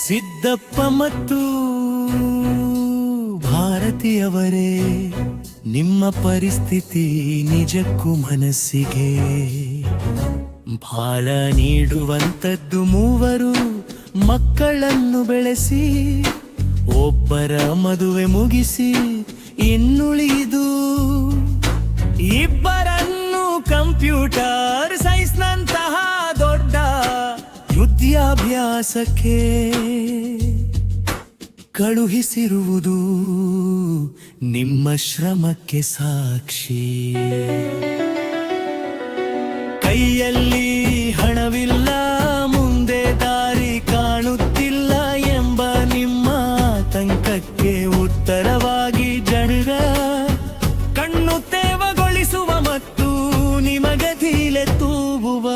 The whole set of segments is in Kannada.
ಸಿದ್ದಪ್ಪ ಮತ್ತು ಭಾರತಿಯವರೇ, ನಿಮ್ಮ ಪರಿಸ್ಥಿತಿ ನಿಜಕ್ಕೂ ಮನಸ್ಸಿಗೆ ಭಾಳ ನೀಡುವಂಥದ್ದು. ಮೂವರು ಮಕ್ಕಳನ್ನು ಬೆಳೆಸಿ ಒಬ್ಬರ ಮದುವೆ ಮುಗಿಸಿ ಇನ್ನುಳಿದು ಇಬ್ಬರನ್ನು ಕಂಪ್ಯೂಟರ್ ಸೈನ್ಸ್ನಂತಹ ದೊಡ್ಡ ವಿದ್ಯಾಭ್ಯಾಸಕ್ಕೆ ಕಳುಹಿಸಿರುವುದು ನಿಮ್ಮ ಶ್ರಮಕ್ಕೆ ಸಾಕ್ಷಿ. ಕೈಯಲ್ಲಿ ಹಣವಿಲ್ಲ, ಮುಂದೆ ದಾರಿ ಕಾಣುತ್ತಿಲ್ಲ ಎಂಬ ನಿಮ್ಮ ಆತಂಕಕ್ಕೆ ಉತ್ತರವಾಗಿ ಜನರ ಕಣ್ಣು ತೇವಗೊಳಿಸುವ ಮತ್ತು ನಿಮಗೆ ಧೀಲೆ ತೂಗುವ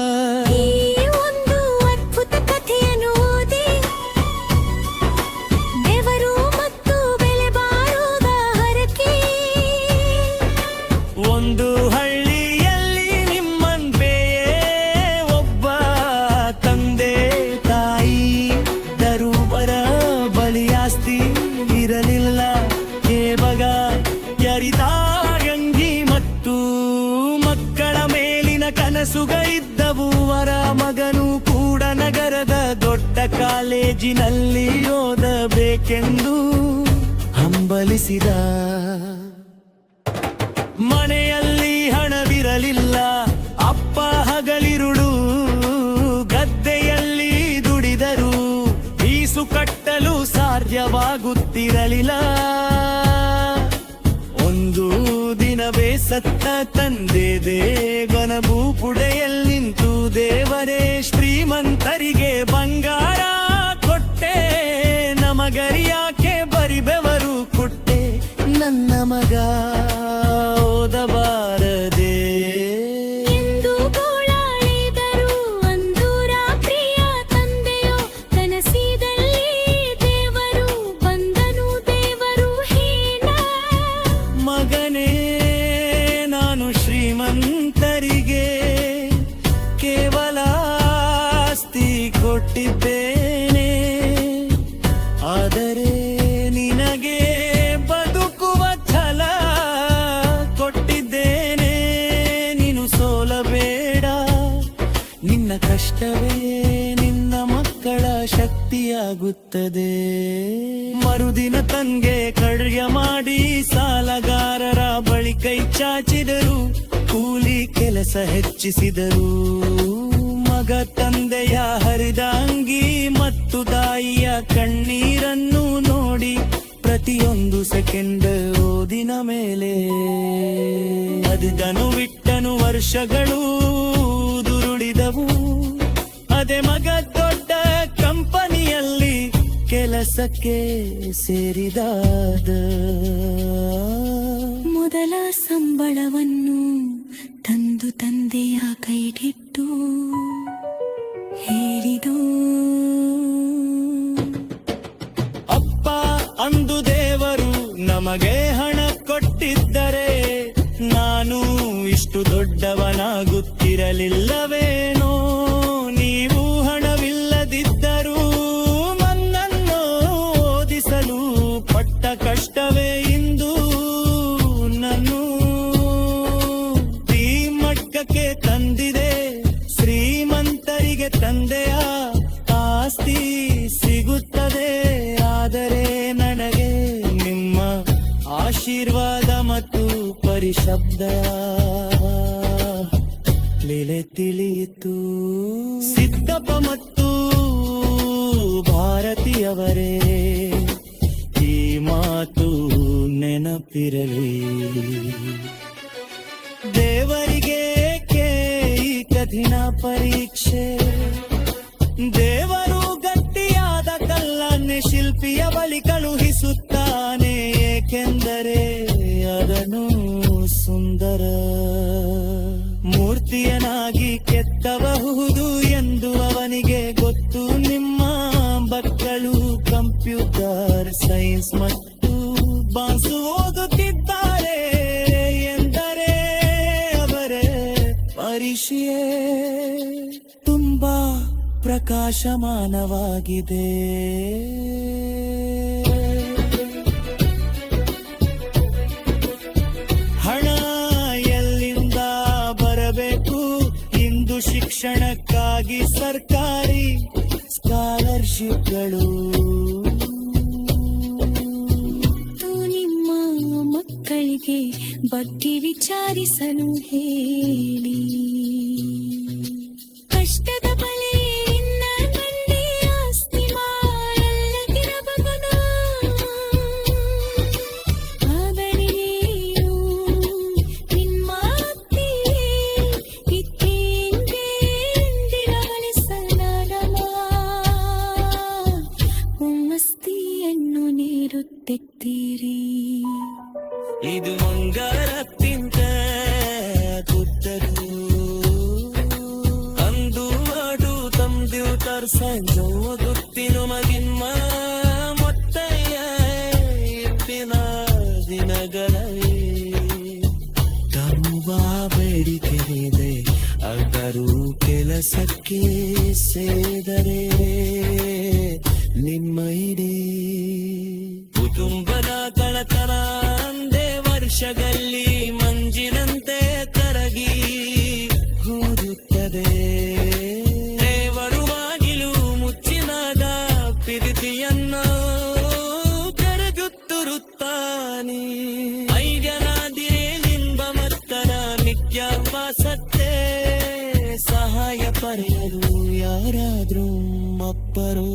ಒಂದು ಹಳ್ಳಿಯಲ್ಲಿ ನಿಮ್ಮಂತೆ ಒಬ್ಬ ತಂದೆ ತಾಯಿ ದರುಬರ ಬಲಿಯಾಸ್ತಿ ಇರಲಿಲ್ಲ. ಕೇವಲ ಯರಿದಾರಂಗಿ ಮತ್ತು ಮಕ್ಕಳ ಮೇಲಿನ ಕನಸುಗಳಿದ್ದವು. ವರ ಮಗನು ಕೂಡ ನಗರದ ದೊಡ್ಡ ಕಾಲೇಜಿನಲ್ಲಿ ಓದಬೇಕೆಂದು ಹಂಬಲಿಸಿದ. ಮನೆಯಲ್ಲಿ ಹಣವಿರಲಿಲ್ಲ, ಅಪ್ಪ ಹಗಲಿರುಳು ಗದ್ದೆಯಲ್ಲಿ ದುಡಿದರು. ಫೀಸು ಕಟ್ಟಲು ಸಾಧ್ಯವಾಗುತ್ತಿರಲಿಲ್ಲ. ಒಂದು ದಿನವೇ ಸತ್ತ ತಂದೆ ದೇವನ ಭೂಪುಡೆಯಲ್ಲಿ ನಿಂತು, ದೇವರೇ ಶ್ರೀಮಂತರಿಗೆ ಬಂಗಾರ ಕೊಟ್ಟೆ, ನಮಗರಿಯಾಕೆ ಬರಿಬೆವರು ಕೊಟ್ಟೆ, ನನ್ನ ಮಗ ಓದಬಾರದೆ ಎಂದು ಗೋಳಾಡಿದರು. ಅಂದೂರ ಪ್ರಿಯ ತಂದೆಯೋ ಕನಸಿದಲ್ಲಿ ದೇವರು ಬಂದನು. ದೇವರು ಹೀನ ಮಗನೇ, ನಾನು ಶ್ರೀಮಂತರಿಗೆ ಕೇವಲ ಆಸ್ತಿ ಕೊಟ್ಟಿದ್ದೇನೆ, ಆದರೆ ನಿನಗೆ ಬದುಕುವ ಛಲ ಕೊಟ್ಟಿದ್ದೇನೆ. ನೀನು ಸೋಲಬೇಡ, ನಿನ್ನ ಕಷ್ಟವೇ ನಿನ್ನ ಮಕ್ಕಳ ಶಕ್ತಿಯಾಗುತ್ತದೆ. ಮರುದಿನ ತಂಗೆ ಕಡ್ಯ ಮಾಡಿ ಸಾಲಗಾರರ ಬಳಿ ಕೈ ಚಾಚಿದರು, ಕೂಲಿ ಕೆಲಸ ಹೆಚ್ಚಿಸಿದರು. ಮಗ ತಂದೆಯ ಹರಿದ ಅಂಗಿ ಮತ್ತು ತಾಯಿಯ ಕಣ್ಣೀರನ್ನು ನೋಡಿ ಪ್ರತಿಯೊಂದು ಸೆಕೆಂಡ್ ಓದಿನ ಮೇಲೆ ಅದನ್ನು ಬಿಟ್ಟನು. ವರ್ಷಗಳು ದುರುಳಿದವು. ಅದೇ ಮಗ ದೊಡ್ಡ ಕಂಪನಿಯಲ್ಲಿ ಕೆಲಸಕ್ಕೆ ಸೇರಿದಾದ. ಮೊದಲ ಸಂಬಳವನ್ನು ತಂದು ತಂದೆಯ ಕೈಗಿಟ್ಟು ಹೇಳಿದು, ಅಪ್ಪ, ಅಂದು ದೇವರು ನಮಗೆ ಹಣ ಕೊಟ್ಟಿದ್ದರೆ ನಾನು ಇಷ್ಟು ದೊಡ್ಡವನಾಗುತ್ತಿರಲಿಲ್ಲವೇನೋ. ನೀವು ಹಣವಿಲ್ಲದಿದ್ದರೂ ನನ್ನನ್ನು ಓದಿಸಲು ಪಟ್ಟ ಕಷ್ಟವೇ ಇಂದು ನಾನು ಈ ಮಟ್ಟಕ್ಕೆ ತಂದಿದೆ. ಶ್ರೀಮಂತರಿಗೆ ತಂದೆಯ ಆಸ್ತಿ ಸಿಗುತ್ತದೆ, ಆದರೆ ನನಗೆ ನಿಮ್ಮ ಆಶೀರ್ವಾದ ಮತ್ತು ಪರಿಶಬ್ದ ಲೀಲೆ ತಿಳಿಯಿತು. ಸಿದ್ದಪ್ಪ ಮತ್ತು ಭಾರತಿಯವರೇ, ಈ ಮಾತು ನೆನಪಿರಲಿ. ದೇವರಿಗೆ ಈ ಕಠಿಣ ಪರೀಕ್ಷೆ, ದೇವರು ಗಟ್ಟಿಯಾದ ಕಲ್ಲನ್ನೇ ಶಿಲ್ಪಿಯ ಬಳಿ ಕಳುಹಿಸುತ್ತಾನೆ, ಏಕೆಂದರೆ ಅದನ್ನು ಸುಂದರ ಮೂರ್ತಿಯನಾಗಿ ಕೆತ್ತಬಹುದು ಎಂದು ಅವನಿಗೆ ಗೊತ್ತು. ನಿಮ್ಮ ಮಕ್ಕಳು ಕಂಪ್ಯೂಟರ್ ಸೈನ್ಸ್ ಮತ್ತು ಬಾಸು ಓದುತ್ತಿದ್ದಾರೆ ಎಂದರೆ ಅವರೇ ಪರೀಕ್ಷೆಯೇ ತುಂಬಾ ಪ್ರಕಾಶಮಾನವಾಗಿದೆ. ಹಣ ಎಲ್ಲಿಂದ ಬರಬೇಕು? ಇಂದು ಶಿಕ್ಷಣಕ್ಕಾಗಿ ಸರ್ಕಾರಿ ಸ್ಕಾಲರ್ಶಿಪ್ಗಳು. ನಿಮ್ಮ ಮಕ್ಕಳಿಗೆ ಬಗ್ಗೆ ವಿಚಾರಿಸಲು ಹೇಳಿ. ಕಷ್ಟದ ಬಲೆ ನಿನ್ನ ಗಂಡಿ ಆಸ್ತಿ ಮಾರಲ್ಲದಿರಬಹುದು. ಆದರೆ ನೀನು ನಿಮ್ಮ ಅತ್ತಿ ಇತ್ತೆಂದೇ ಎಂದಿರವಳಿಸಲಾರವ ಹುಮ್ಮಸ್ತಿಯನ್ನು ನೀರುತ್ತೆತ್ತೀರಿ. ಇದು ಮಂಗಾರಕ್ಕಿಂತ ಕುತ್ತರು ಅಂದು ಆಡು ತಂದಿರ್ತಾರ ಸಂಜೋ ಗೊತ್ತಿನು ಮಗಿನ್ಮ ಮೊತ್ತಯ್ಯ ಇಪ್ಪಿನ ದಿನಗಳೇ ತರುವ ಬೇಡಿಕೆಯಿದೆ. ಅದರೂ ಕೆಲಸಕ್ಕೆ ಸೇದರೆ ನಿಮ್ಮ ಇಡೀ ಕುಟುಂಬದ ಕಳತನ ಅಂದೇ ವರ್ಷದಲ್ಲಿ ಮಂಜಿನಂತೆ ಕರಗಿ ಹೋಗುತ್ತದೆ. ದೇವರು ಬಾಗಿಲು ಮುಚ್ಚಿನಾಗ ಪ್ರೀತಿಯನ್ನು ಕರಗುತ್ತಿರುತ್ತಾನೆ. ಐದನಾದಿರೇ ಲಿಂಬ ಮತ್ತರ ನಿತ್ಯಾಭ್ಯಾಸಕ್ಕೆ ಸಹಾಯ ಪಡೆಯಲು ಯಾರಾದ್ರೂ ಅಪ್ಪರು